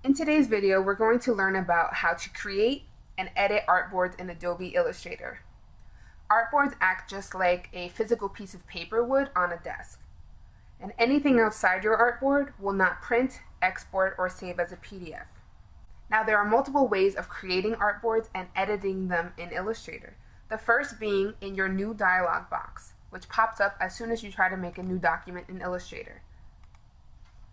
In today's video, we're going to learn about how to create and edit artboards in Adobe Illustrator. Artboards act just like a physical piece of paper would on a desk, and anything outside your artboard will not print, export, or save as a PDF. Now, there are multiple ways of creating artboards and editing them in Illustrator. The first being in your new dialog box, which pops up as soon as you try to make a new document in Illustrator.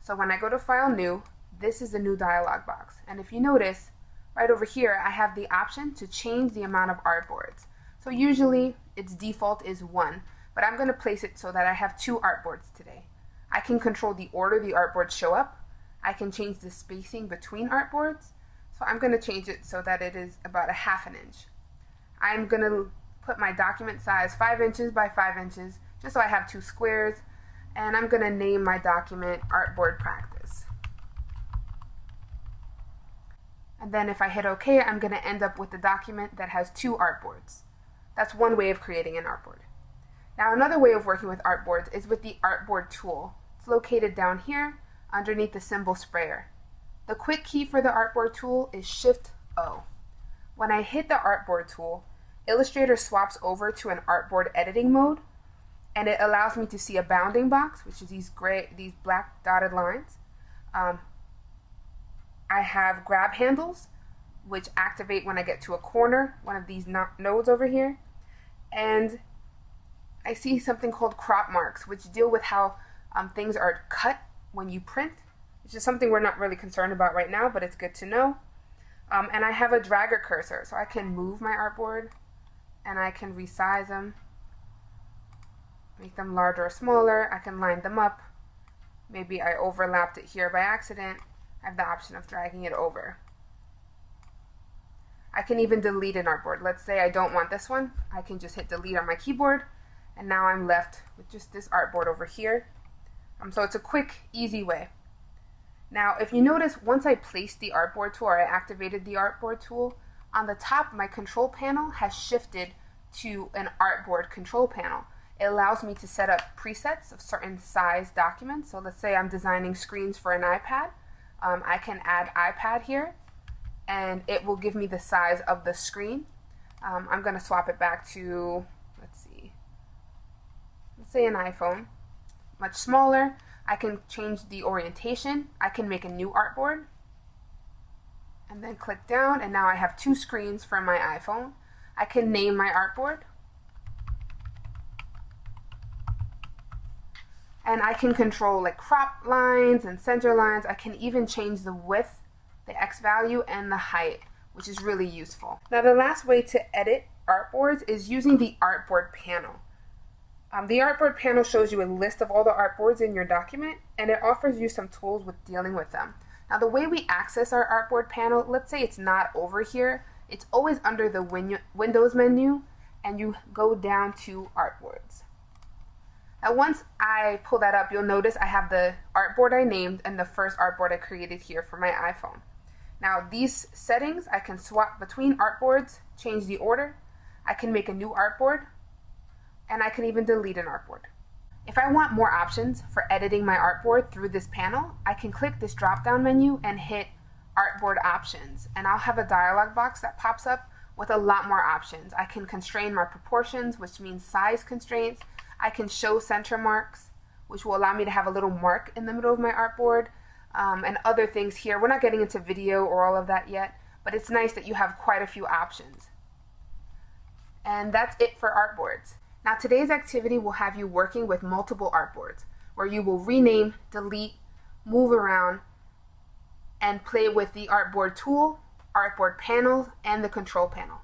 So when I go to File, New, this is the new dialog box. And if you notice, right over here, I have the option to change the amount of artboards. So usually its default is 1, but I'm going to place it so that I have 2 artboards today. I can control the order the artboards show up. I can change the spacing between artboards. So I'm going to change it so that it is about 1/2 inch. I'm going to put my document size 5 inches by 5 inches, just so I have 2 squares. And I'm going to name my document Artboard Practice. And then if I hit OK, I'm going to end up with a document that has 2 artboards. That's one way of creating an artboard. Now, another way of working with artboards is with the Artboard tool. It's located down here underneath the symbol sprayer. The quick key for the Artboard tool is Shift-O. When I hit the Artboard tool, Illustrator swaps over to an artboard editing mode, and it allows me to see a bounding box, which is these black dotted lines. I have grab handles, which activate when I get to a corner, one of these nodes over here. And I see something called crop marks, which deal with how things are cut when you print, which is something we're not really concerned about right now, but it's good to know. And I have a dragger cursor, so I can move my artboard, and I can resize them, make them larger or smaller. I can line them up. Maybe I overlapped it here by accident. I have the option of dragging it over. I can even delete an artboard. Let's say I don't want this one. I can just hit delete on my keyboard, and now I'm left with just this artboard over here. So it's a quick, easy way. Now, if you notice, once I placed the Artboard tool, or I activated the Artboard tool, on the top, my control panel has shifted to an Artboard control panel. It allows me to set up presets of certain size documents. So let's say I'm designing screens for an iPad. I can add iPad here, and it will give me the size of the screen. I'm going to swap it back to, let's say an iPhone, much smaller. I can change the orientation. I can make a new artboard, and then click down, and now I have 2 screens for my iPhone. I can name my artboard, and I can control like crop lines and center lines. I can even change the width, the X value, and the height, which is really useful. Now, the last way to edit artboards is using the Artboard panel. The Artboard panel shows you a list of all the artboards in your document, and it offers you some tools with dealing with them. Now, the way we access our Artboard panel, let's say it's not over here, it's always under the Windows menu, and you go down to Artboards. Now, once I pull that up, you'll notice I have the artboard I named and the first artboard I created here for my iPhone. Now, these settings, I can swap between artboards, change the order, I can make a new artboard, and I can even delete an artboard. If I want more options for editing my artboard through this panel, I can click this drop-down menu and hit Artboard Options, and I'll have a dialog box that pops up with a lot more options. I can constrain my proportions, which means size constraints. I can show center marks, which will allow me to have a little mark in the middle of my artboard, and other things here. We're not getting into video or all of that yet, but it's nice that you have quite a few options. And that's it for artboards. Now, today's activity will have you working with multiple artboards, where you will rename, delete, move around, and play with the Artboard tool, Artboard panel, and the control panel.